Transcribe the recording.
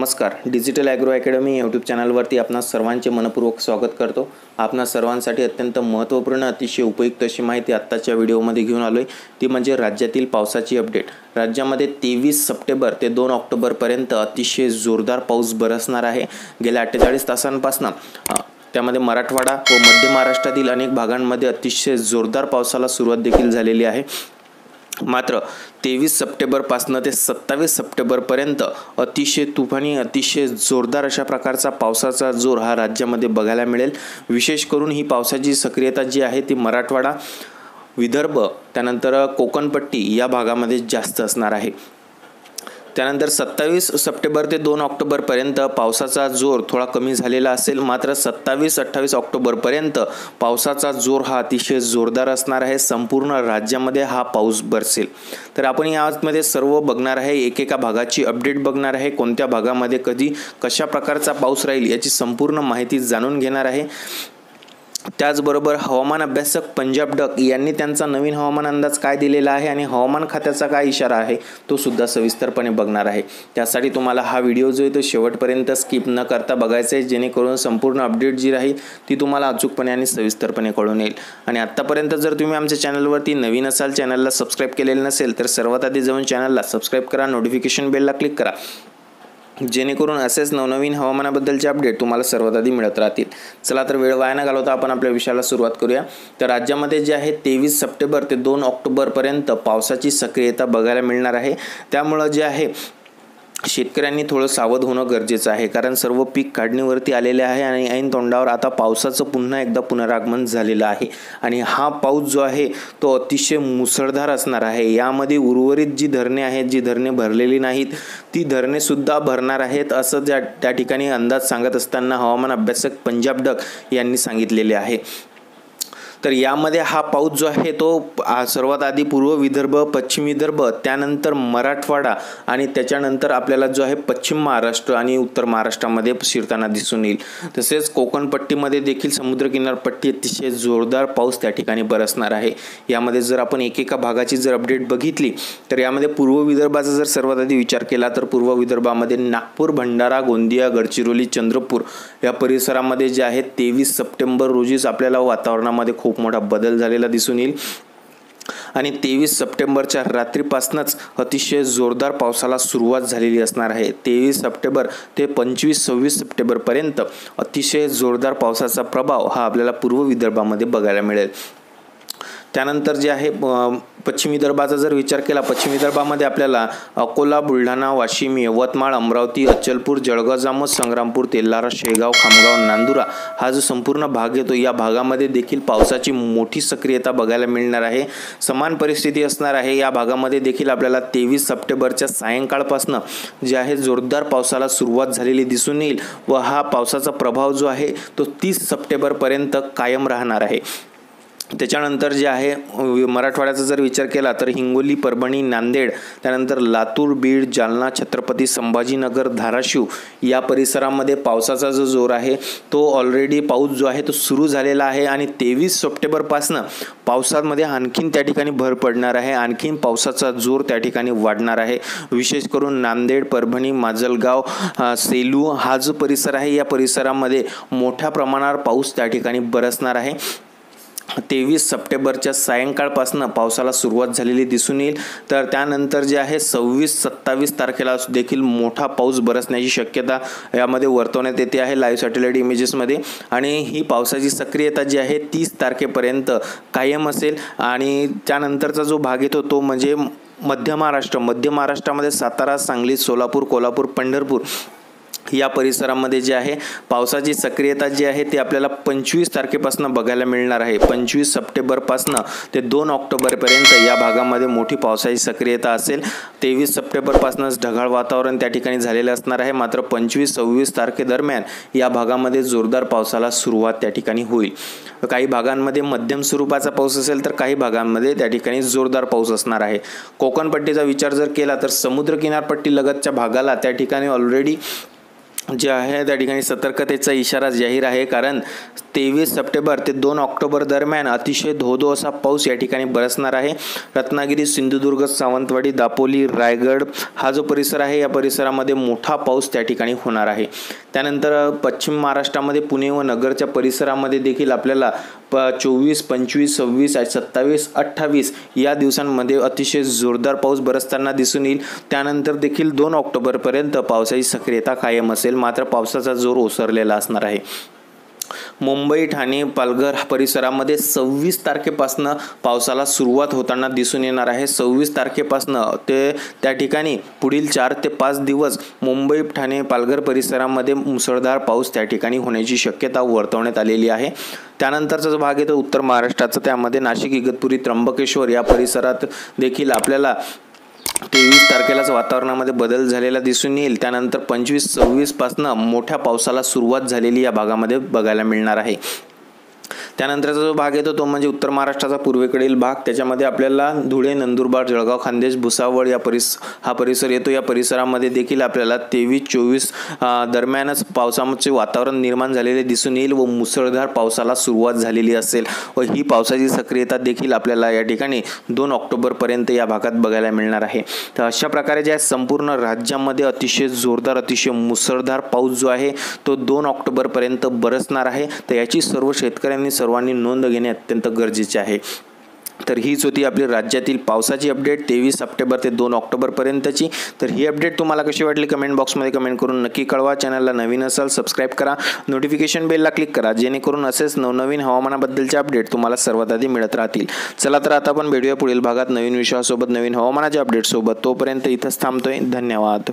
नमस्कार. Digital agro academy YouTube चॅनलवरती आपणा सर्वांचे मनपूर्वक स्वागत करतो. आपणा सर्वांसाठी अत्यंत महत्त्वपूर्ण अतिशय उपयुक्त अशी माहिती आत्ताच्या व्हिडिओमध्ये घेऊन आलो आहे. ती म्हणजे राज्यातील पावसाची अपडेट. राज्यामध्ये 23 सप्टेंबर ते 2 ऑक्टोबरपर्यंत अतिशय जोरदार पाऊस बरसणार आहे. गेल्या 48 तासांपासून त्यामध्ये मराठवाडा व मध्य महाराष्ट्रातील अनेक भागांमध्ये अतिशय जोरदार पावसाला सुरुवात देखील झालेली आहे. मात्र 23 सप्टेंबरपासून ते 27 सप्टेंबरपर्यंत अतिशय तुफानी अतिशय जोरदार अशा प्रकारचा पावसाचा जोर हा राज्यामध्ये बघायला मिळेल. विशेष करून ही पावसाची सक्रियता जी आहे ती मराठवाडा, विदर्भ, त्यानंतर कोकणपट्टी या भागामध्ये जास्त असणार आहे. त्यानंतर 27 सप्टेंबर ते 2 ऑक्टोबरपर्यंत पावसाचा जोर थोडा कमी झालेला असेल. मात्र 27-28 ऑक्टोबरपर्यंत पावसाचा जोर हा अतिशय जोरदार असणार आहे. संपूर्ण राज्यामध्ये हा पाऊस बरसेल. तर आपण यामध्ये सर्व बघणार आहे, एकेका भागाची अपडेट बघणार आहे. कोणत्या भागामध्ये कधी कशा प्रकारचा पाऊस राहील याची संपूर्ण माहिती जाणून घेणार आहे. त्याचबरोबर हवामान अभ्यासक पंजाब डक यांनी त्यांचा नवीन हवामान अंदाज काय दिलेला आहे आणि हवामान खात्याचा काय इशारा आहे तो सुद्धा सविस्तरपणे बघणार आहे. त्यासाठी तुम्हाला हा व्हिडिओ जो आहे तो शेवटपर्यंत स्किप न करता बघायचा आहे, जेणेकरून संपूर्ण अपडेट जी राहील ती तुम्हाला अचूकपणे आणि सविस्तरपणे कळून येईल. आणि आत्तापर्यंत जर तुम्ही आमच्या चॅनलवरती नवीन असाल, चॅनलला सबस्क्राईब केलेलं नसेल तर सर्वात आधी जाऊन चॅनलला सबस्क्राईब करा, नोटिफिकेशन बेलला क्लिक करा, जेणेकरून असेच नवनवीन हवामानाबद्दलचे अपडेट तुम्हाला सर्वात आधी मिळत राहतील. चला तर वेळ वाया न घालवता आपण आपल्या विषयाला सुरुवात करूया. तर राज्यामध्ये जे आहे 23 सप्टेंबर ते 2 ऑक्टोबरपर्यंत पावसाची सक्रियता बघायला मिळणार आहे. त्यामुळं जे आहे शेतकऱ्यांनी थोडं सावध होणं गरजेचं आहे, कारण सर्व पीक काढणीवरती आलेले आहे आणि ऐन तोंडावर आता पावसाचं पुन्हा एकदा पुनरागमन झालेलं आहे. आणि हा पाऊस जो आहे तो अतिशय मुसळधार असणार आहे. यामध्ये उर्वरित जी धरणे आहेत, जी धरणे भरलेली नाहीत ती धरणे सुद्धा भरणार आहेत, असं त्या ठिकाणी अंदाज सांगत असताना हवामान अभ्यासक पंजाब डक यांनी सांगितलेले आहे. तर यामध्ये हा पाऊस जो आहे तो सर्वात आधी पूर्व विदर्भ, पश्चिम विदर्भ, त्यानंतर मराठवाडा आणि त्याच्यानंतर आपल्याला जो आहे पश्चिम महाराष्ट्र आणि उत्तर महाराष्ट्रामध्ये शिरताना दिसून येईल. तसेच कोकणपट्टीमध्ये देखील समुद्रकिनारपट्टी अतिशय जोरदार पाऊस त्या ठिकाणी बरसणार आहे. यामध्ये जर आपण एकेका भागाची जर अपडेट बघितली तर यामध्ये पूर्व विदर्भाचा जर सर्वात आधी विचार केला तर पूर्व विदर्भामध्ये नागपूर, भंडारा, गोंदिया, गडचिरोली, चंद्रपूर या परिसरामध्ये जे आहे 23 सप्टेंबर रोजीच आपल्याला वातावरणामध्ये खूप मोठा बदल झालेला दिसून येईल. आणि 23 सप्टेंबरच्या रात्रीपासूनच अतिशय जोरदार पावसाला सुरुवात झालेली असणार आहे. 23 सप्टेंबर ते 25-26 सप्टेंबरपर्यंत अतिशय जोरदार पावसाचा प्रभाव हा आपल्याला पूर्व विदर्भामध्ये बघायला मिळेल. त्यानंतर जे आहे पश्चिम विदर्भाचा जर विचार केला, पश्चिम विदर्भामध्ये आपल्याला अकोला, बुलढाणा, वाशिम, यवतमाळ, अमरावती, अचलपूर, जळगाव, जामोद, संग्रामपूर, तेल्हारा, शेगाव, खामगाव, नांदुरा हा जो संपूर्ण भाग येतो या भागामध्ये देखील पावसाची मोठी सक्रियता बघायला मिळणार आहे. समान परिस्थिती असणार आहे. या भागामध्ये देखील आपल्याला 23 सप्टेंबरच्या सायंकाळपासून जे आहे जोरदार पावसाला सुरुवात झालेली दिसून येईल व हा पावसाचा प्रभाव जो आहे तो 30 सप्टेंबरपर्यंत कायम राहणार आहे. त्याच्यानंतर जे आहे मराठवाड्याचा जर विचार केला तर हिंगोली, परभणी, नांदेड, त्यानंतर लातूर, बीड, जालना, छत्रपती संभाजीनगर, धाराशिव या परिसरामध्ये पावसाचा जो जोर आहे तो ऑलरेडी पाऊस जो आहे तो सुरू झालेला आहे. आणि 23 सप्टेंबरपासून पावसामध्ये आणखीन त्या ठिकाणी भर पडणार आहे, आणखीन पावसाचा जोर त्या ठिकाणी वाढणार आहे. विशेष करून नांदेड, परभणी, माजलगाव, सेलू हा जो परिसर आहे या परिसरामध्ये मोठ्या प्रमाणावर पाऊस त्या ठिकाणी बरसणार आहे. 23 सप्टेंबरच्या सायंकाळपासून पावसाला सुरुवात झालेली दिसून येईल. तर त्यानंतर जे आहे 26-27 तारखेला देखील मोठा पाऊस बरसण्याची शक्यता यामध्ये वर्तवण्यात येते आहे लाईव्ह सॅटेलाइट इमेजेसमध्ये. आणि ही पावसाची सक्रियता जी आहे 30 तारखेपर्यंत कायम असेल. आणि त्यानंतरचा जो भाग येतो तो म्हणजे मध्य महाराष्ट्रामध्ये सातारा, सांगली, सोलापूर, कोल्हापूर, पंढरपूर या परिसरामध्ये जे आहे पावसाची सक्रियता जी आहे ती आपल्याला 25 तारखेपासून बघायला मिळणार आहे. 25 सप्टेंबरपासून ते 2 ऑक्टोबरपर्यंत या भागामध्ये मोठी पावसाची सक्रियता असेल. 23 सप्टेंबरपासूनच ढगाळ वातावरण त्या ठिकाणी झालेलं असणार आहे. मात्र 25-26 तारखेदरम्यान या भागामध्ये जोरदार पावसाला सुरुवात त्या ठिकाणी होईल. काही भागांमध्ये मध्यम स्वरूपाचा पाऊस असेल तर काही भागांमध्ये त्या ठिकाणी जोरदार पाऊस असणार आहे. कोकणपट्टीचा विचार जर केला तर समुद्र किनारपट्टी लगतच्या भागाला त्या ठिकाणी ऑलरेडी जे आहे त्या ठिकाणी सतर्कतेचा इशारा जाहीर आहे, कारण 23 सप्टेंबर ते 2 ऑक्टोबर दरम्यान अतिशय धो-धो असा पाऊस या ठिकाणी बरसणार आहे. रत्नागिरी, सिंधुदुर्ग, सावंतवाडी, दापोली, रायगड हा जो परिसर आहे या परिसरामध्ये मोठा पाऊस त्या ठिकाणी होणार आहे. त्यानंतर पश्चिम महाराष्ट्रामध्ये पुणे व नगरच्या परिसरामध्ये देखील आपल्याला 24, 25, 26, 27, 28 या दिवसांमध्ये अतिशय जोरदार पाऊस बरसताना दिसून येईल. त्यानंतर देखील 2 ऑक्टोबरपर्यंत पावसाची सक्रियता कायम असेल, मात्र पावसाचा जोर ओसरलेला असणार आहे. मुंबई, ठाणे, पालघर परिसरामध्ये 26 तारखेपासून पावसाला सुरुवात होताना दिसून येणार आहे. 26 तारखेपासून ते त्या ठिकाणी पुढील 4 ते 5 दिवस मुंबई, ठाणे, पालघर परिसरामध्ये मुसळधार पाऊस त्या ठिकाणी होण्याची शक्यता वर्तवण्यात आलेली आहे. त्यानंतरचा जो भाग येतो उत्तर महाराष्ट्राचा, त्यामध्ये नाशिक, इगतपुरी, त्र्यंबकेश्वर या परिसरात देखील आपल्याला 23 तारखेलाच वातावरणामध्ये बदल झालेला दिसून येईल. त्यानंतर 25-26 पासून मोठ्या पावसाला सुरुवात झालेली या भागामध्ये बघायला मिळणार आहे. त्यानंतरचा जो भाग येतो तो म्हणजे उत्तर महाराष्ट्राचा पूर्वेकडील भाग, त्याच्यामध्ये आपल्याला धुळे, नंदुरबार, जळगाव, खान्देश, भुसावळ हा परिसर येतो. या परिसरामध्ये देखील आपल्याला 23-24 दरम्यानच पावसाचे वातावरण निर्माण झालेले दिसून येईल व मुसळधार पावसाला सुरुवात झालेली असेल व ही पावसाची सक्रियता देखील आपल्याला या ठिकाणी 2 ऑक्टोबरपर्यंत या भागात बघायला मिळणार आहे. तर अशा प्रकारे ज्या संपूर्ण राज्यामध्ये अतिशय जोरदार, अतिशय मुसळधार पाऊस जो आहे तो 2 ऑक्टोबरपर्यंत बरसणार आहे. तर याची सर्व शेतकऱ्यांनी सर्वांनी नोंद घेणे अत्यंत गरजेचे आहे. तर हीच होती आपली राज्यातील पावसाची अपडेट 23 सप्टेंबर ते 2 ऑक्टोबरपर्यंतची. तर ही अपडेट तुम्हाला कशी वाटली कमेंट बॉक्समध्ये कमेंट करून नक्की कळवा. चॅनलला नवीन असाल सबस्क्राईब करा, नोटिफिकेशन बेलला क्लिक करा, जेणेकरून असेच नवनवीन हवामानाबद्दलचे अपडेट तुम्हाला सर्वात आधी मिळत राहतील. चला तर आता आपण भेटूया पुढील भागात नवीन विषयासोबत, नवीन हवामानाच्या अपडेटसोबत. तोपर्यंत इथंच थांबतोय. धन्यवाद.